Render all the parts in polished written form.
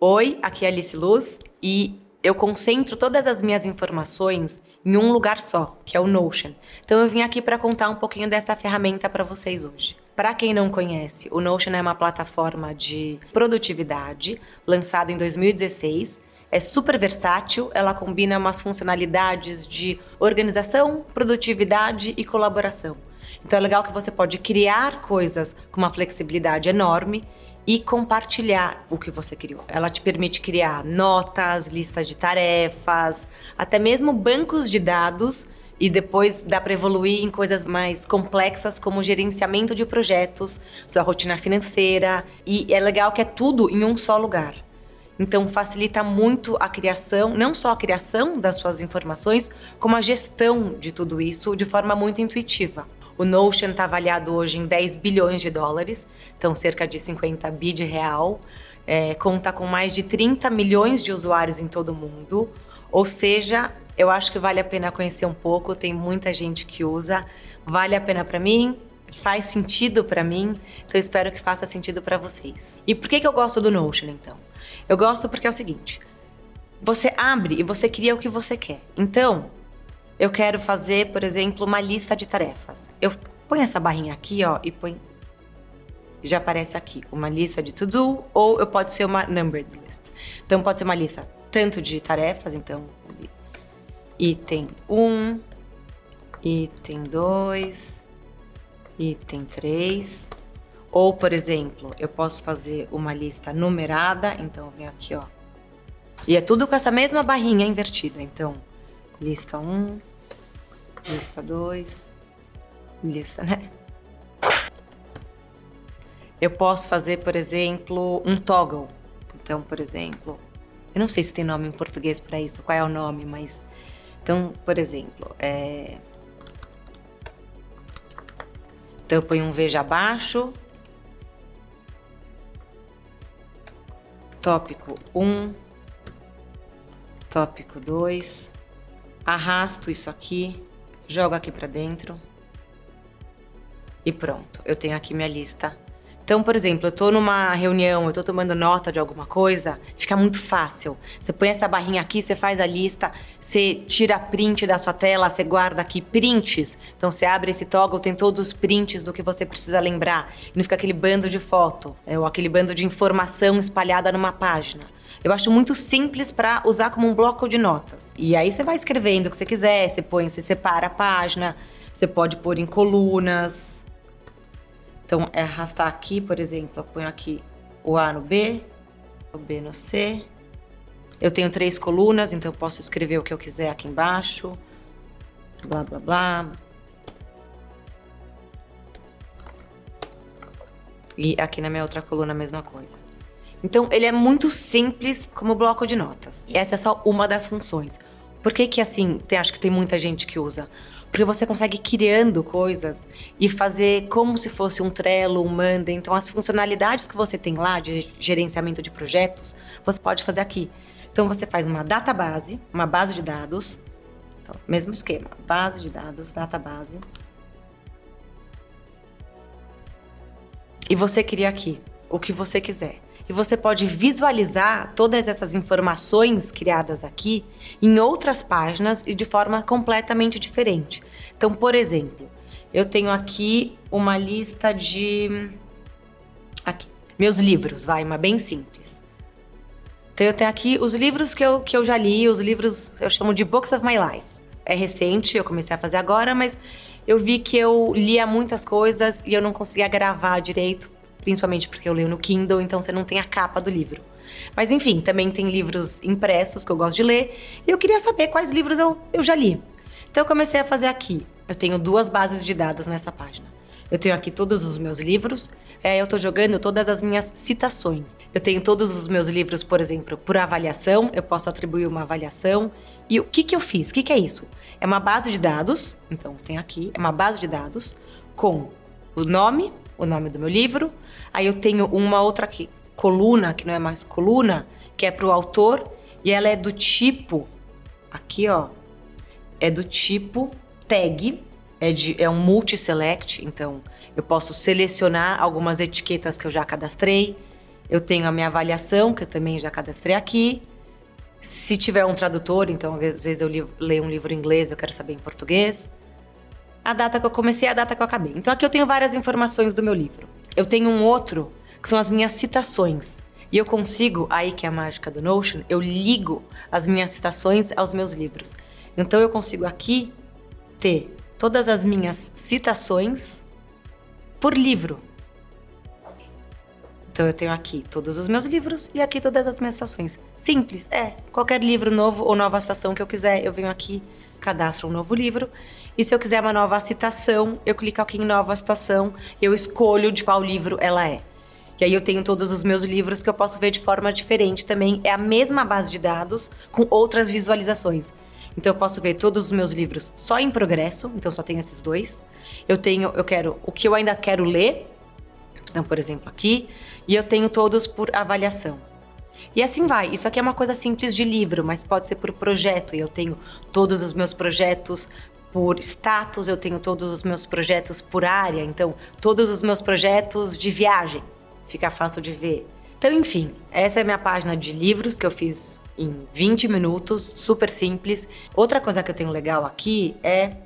Oi, aqui é Alice Luz e eu concentro todas as minhas informações em um lugar só, que é o Notion. Então eu vim aqui para contar um pouquinho dessa ferramenta para vocês hoje. Para quem não conhece, o Notion é uma plataforma de produtividade lançada em 2016. É super versátil, ela combina umas funcionalidades de organização, produtividade e colaboração. Então é legal que você pode criar coisas com uma flexibilidade enorme e compartilhar o que você criou. Ela te permite criar notas, listas de tarefas, até mesmo bancos de dados, e depois dá para evoluir em coisas mais complexas como gerenciamento de projetos, sua rotina financeira, e é legal que é tudo em um só lugar. Então facilita muito a criação, não só a criação das suas informações, como a gestão de tudo isso de forma muito intuitiva. O Notion está avaliado hoje em 10 bilhões de dólares, então cerca de 50 bi de real. Conta com mais de 30 milhões de usuários em todo o mundo. Ou seja, eu acho que vale a pena conhecer um pouco, tem muita gente que usa. Vale a pena para mim, faz sentido para mim, então eu espero que faça sentido para vocês. E por que eu gosto do Notion, então? Eu gosto porque é o seguinte, você abre e você cria o que você quer. Então, eu quero fazer, por exemplo, uma lista de tarefas. Eu ponho essa barrinha aqui, ó, e põe... Já aparece aqui, uma lista de to-do, ou pode ser uma numbered list. Então, pode ser uma lista tanto de tarefas, então... Item 1, item 2, item 3... Ou, por exemplo, eu posso fazer uma lista numerada, então eu venho aqui, ó. E é tudo com essa mesma barrinha invertida, então... Lista 1, lista 2, lista, né? Eu posso fazer, por exemplo, um toggle. Então, por exemplo, eu não sei se tem nome em português para isso, qual é o nome, mas... Então, por exemplo, Então eu ponho um veja abaixo. Tópico 1, tópico 2, arrasto isso aqui, jogo aqui para dentro e pronto, eu tenho aqui minha lista. Então, por exemplo, eu tô numa reunião, eu tô tomando nota de alguma coisa, fica muito fácil. Você põe essa barrinha aqui, você faz a lista, você tira print da sua tela, você guarda aqui prints. Então, você abre esse toggle, tem todos os prints do que você precisa lembrar. E não fica aquele bando de foto, ou aquele bando de informação espalhada numa página. Eu acho muito simples para usar como um bloco de notas. E aí você vai escrevendo o que você quiser, você separa a página, você pode pôr em colunas. Então, é arrastar aqui, por exemplo, eu ponho aqui o A no B, o B no C. Eu tenho 3 colunas, então eu posso escrever o que eu quiser aqui embaixo. Blá, blá, blá. E aqui na minha outra coluna a mesma coisa. Então, ele é muito simples como bloco de notas. E essa é só uma das funções. Por que assim, acho que tem muita gente que usa? Porque você consegue ir criando coisas e fazer como se fosse um Trello, um Monday. Então, as funcionalidades que você tem lá de gerenciamento de projetos, você pode fazer aqui. Então, você faz uma database, uma base de dados. Então, mesmo esquema, base de dados, database. E você cria aqui o que você quiser. E você pode visualizar todas essas informações criadas aqui em outras páginas e de forma completamente diferente. Então, por exemplo, eu tenho aqui uma lista de... Aqui, meus livros, uma bem simples. Então, eu tenho aqui os livros que eu já li, os livros eu chamo de Books of My Life. É recente, eu comecei a fazer agora, mas eu vi que eu lia muitas coisas e eu não conseguia gravar direito. Principalmente porque eu leio no Kindle, então você não tem a capa do livro. Mas enfim, também tem livros impressos que eu gosto de ler. E eu queria saber quais livros eu já li. Então eu comecei a fazer aqui. Eu tenho 2 bases de dados nessa página. Eu tenho aqui todos os meus livros. Eu tô jogando todas as minhas citações. Eu tenho todos os meus livros, por exemplo, por avaliação. Eu posso atribuir uma avaliação. E o que eu fiz? O que é isso? É uma base de dados. Então tem aqui, é uma base de dados com o nome do meu livro. Aí eu tenho uma outra aqui, coluna, que não é mais coluna, que é para o autor, e ela é do tipo, aqui ó, é do tipo tag, é um multi-select, então eu posso selecionar algumas etiquetas que eu já cadastrei, Eu tenho a minha avaliação, que eu também já cadastrei aqui. Se tiver um tradutor, então às vezes eu leio um livro em inglês, eu quero saber em português. A data que eu comecei e a data que eu acabei. Então aqui eu tenho várias informações do meu livro. Eu tenho um outro, que são as minhas citações. E eu consigo, aí que é a mágica do Notion, eu ligo as minhas citações aos meus livros. Então eu consigo aqui ter todas as minhas citações por livro. Então eu tenho aqui todos os meus livros e aqui todas as minhas citações. Simples, qualquer livro novo ou nova citação que eu quiser, eu venho aqui, cadastro um novo livro. E se eu quiser uma nova citação, eu clico aqui em nova citação e eu escolho de qual livro ela é. E aí eu tenho todos os meus livros que eu posso ver de forma diferente também. É a mesma base de dados com outras visualizações. Então eu posso ver todos os meus livros só em progresso, então só tenho esses dois. Eu quero o que eu ainda quero ler, então por exemplo aqui, e eu tenho todos por avaliação. E assim vai, isso aqui é uma coisa simples de livro, mas pode ser por projeto, e eu tenho todos os meus projetos por status, eu tenho todos os meus projetos por área, então todos os meus projetos de viagem, fica fácil de ver. Então enfim, essa é a minha página de livros que eu fiz em 20 minutos, super simples. Outra coisa que eu tenho legal aqui é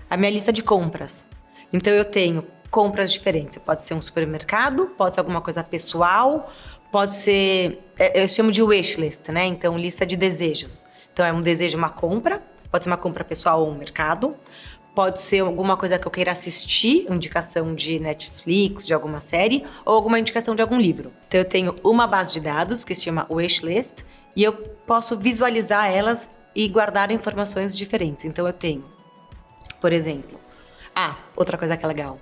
a minha lista de compras. Então eu tenho compras diferentes, pode ser um supermercado, pode ser alguma coisa pessoal, pode ser, eu chamo de wishlist, né? Então lista de desejos. Então é um desejo, uma compra, pode ser uma compra pessoal ou um mercado, pode ser alguma coisa que eu queira assistir, indicação de Netflix, de alguma série, ou alguma indicação de algum livro. Então eu tenho uma base de dados que se chama wishlist e eu posso visualizar elas e guardar informações diferentes. Então eu tenho, por exemplo, outra coisa que é legal,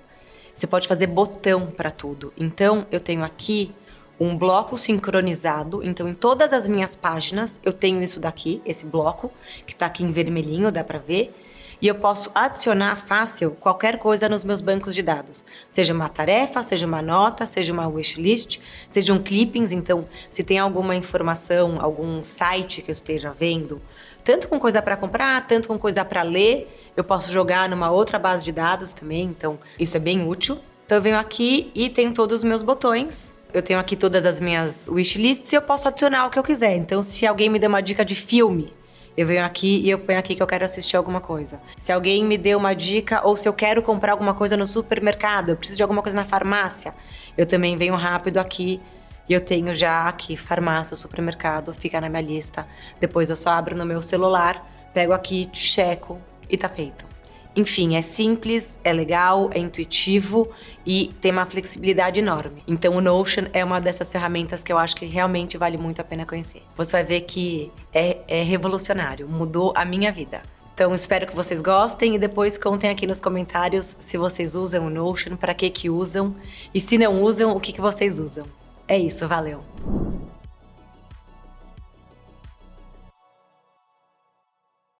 você pode fazer botão para tudo. Então eu tenho aqui um bloco sincronizado, então em todas as minhas páginas eu tenho isso daqui, esse bloco, que tá aqui em vermelhinho, dá pra ver, e eu posso adicionar fácil qualquer coisa nos meus bancos de dados, seja uma tarefa, seja uma nota, seja uma wishlist, sejam clippings, então se tem alguma informação, algum site que eu esteja vendo, tanto com coisa para comprar, tanto com coisa para ler, eu posso jogar numa outra base de dados também, então isso é bem útil. Então eu venho aqui e tenho todos os meus botões. Eu tenho aqui todas as minhas wishlists e eu posso adicionar o que eu quiser. Então, se alguém me der uma dica de filme, eu venho aqui e eu ponho aqui que eu quero assistir alguma coisa. Se alguém me deu uma dica ou se eu quero comprar alguma coisa no supermercado, eu preciso de alguma coisa na farmácia, eu também venho rápido aqui e eu tenho já aqui farmácia, supermercado, fica na minha lista. Depois eu só abro no meu celular, pego aqui, checo e tá feito. Enfim, é simples, é legal, é intuitivo e tem uma flexibilidade enorme. Então o Notion é uma dessas ferramentas que eu acho que realmente vale muito a pena conhecer. Você vai ver que é revolucionário, mudou a minha vida. Então espero que vocês gostem e depois contem aqui nos comentários se vocês usam o Notion, para que usam e se não usam, o que vocês usam. É isso, valeu!